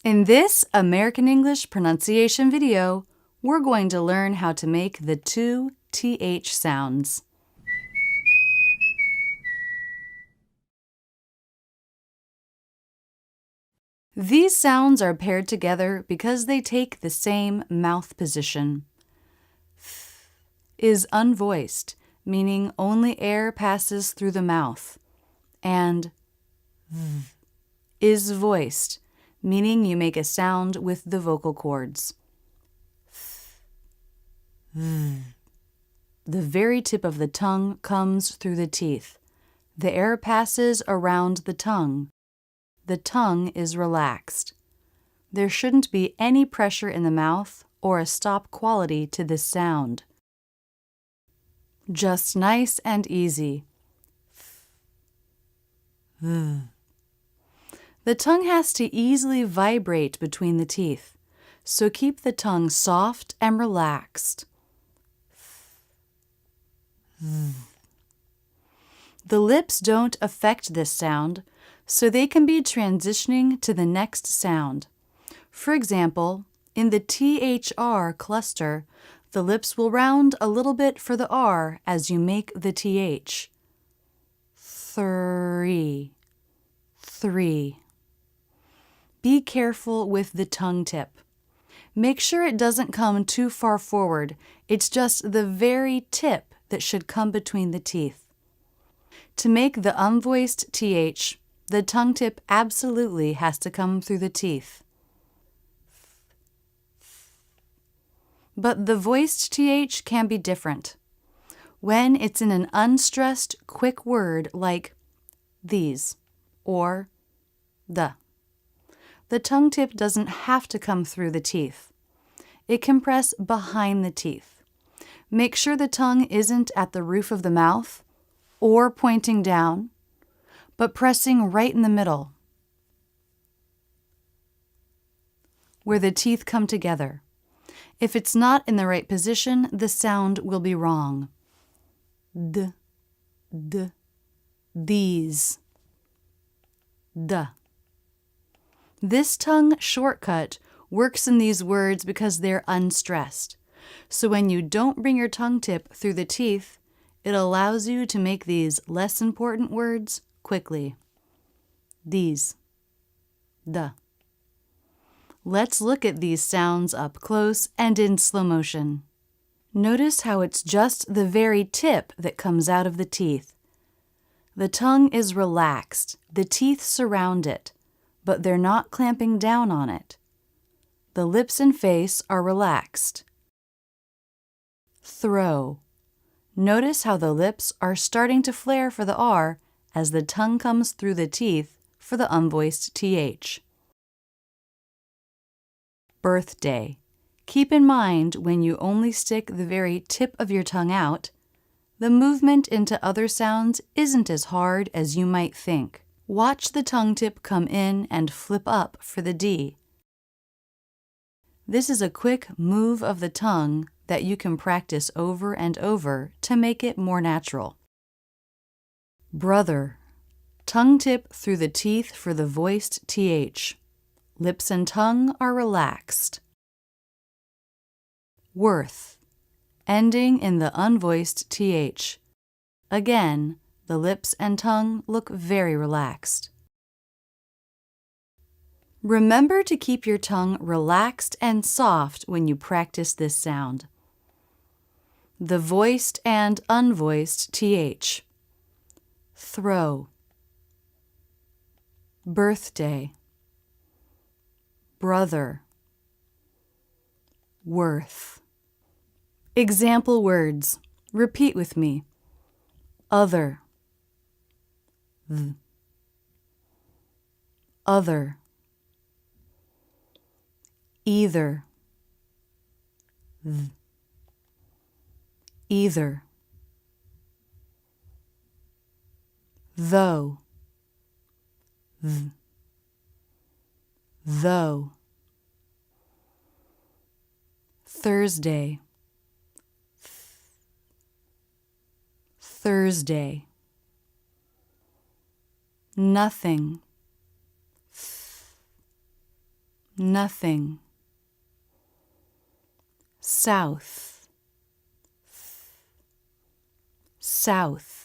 In this American English pronunciation video, we're going to learn how to make the two TH sounds. These sounds are paired together because they take the same mouth position. Th is unvoiced, meaning only air passes through the mouth, and th is voiced, meaning you make a sound with the vocal cords. Th. The very tip of the tongue comes through the teeth. The air passes around the tongue. The tongue is relaxed. There shouldn't be any pressure in the mouth or a stop quality to this sound. Just nice and easy. The tongue has to easily vibrate between the teeth, so keep the tongue soft and relaxed. The lips don't affect this sound, so they can be transitioning to the next sound. For example, in the THR cluster, the lips will round a little bit for the R as you make the TH. Three. Be careful with the tongue tip. Make sure it doesn't come too far forward. It's just the very tip that should come between the teeth. To make the unvoiced TH, the tongue tip absolutely has to come through the teeth. But the voiced TH can be different. When it's in an unstressed, quick word like these or the tongue tip doesn't have to come through the teeth. It can press behind the teeth. Make sure the tongue isn't at the roof of the mouth or pointing down, but pressing right in the middle, where the teeth come together. If it's not in the right position, the sound will be wrong. These. This tongue shortcut works in these words because they're unstressed. So when you don't bring your tongue tip through the teeth, it allows you to make these less important words quickly. These. Let's look at these sounds up close and in slow motion. Notice how it's just the very tip that comes out of the teeth. The tongue is relaxed. The teeth surround it, but they're not clamping down on it. The lips and face are relaxed. Throw. Notice how the lips are starting to flare for the R as the tongue comes through the teeth for the unvoiced TH. Birthday. Keep in mind when you only stick the very tip of your tongue out, the movement into other sounds isn't as hard as you might think. Watch the tongue tip come in and flip up for the D. This is a quick move of the tongue that you can practice over and over to make it more natural. Brother. Tongue tip through the teeth for the voiced TH. Lips and tongue are relaxed. Worth. Ending in the unvoiced TH. Again, the lips and tongue look very relaxed. Remember to keep your tongue relaxed and soft when you practice this sound. The voiced and unvoiced TH. Throw. Birthday. Brother. Worth. Example words. Repeat with me. Other. Other. Either. Either. Though. Though. Thursday. Thursday. Nothing. nothing. South, south.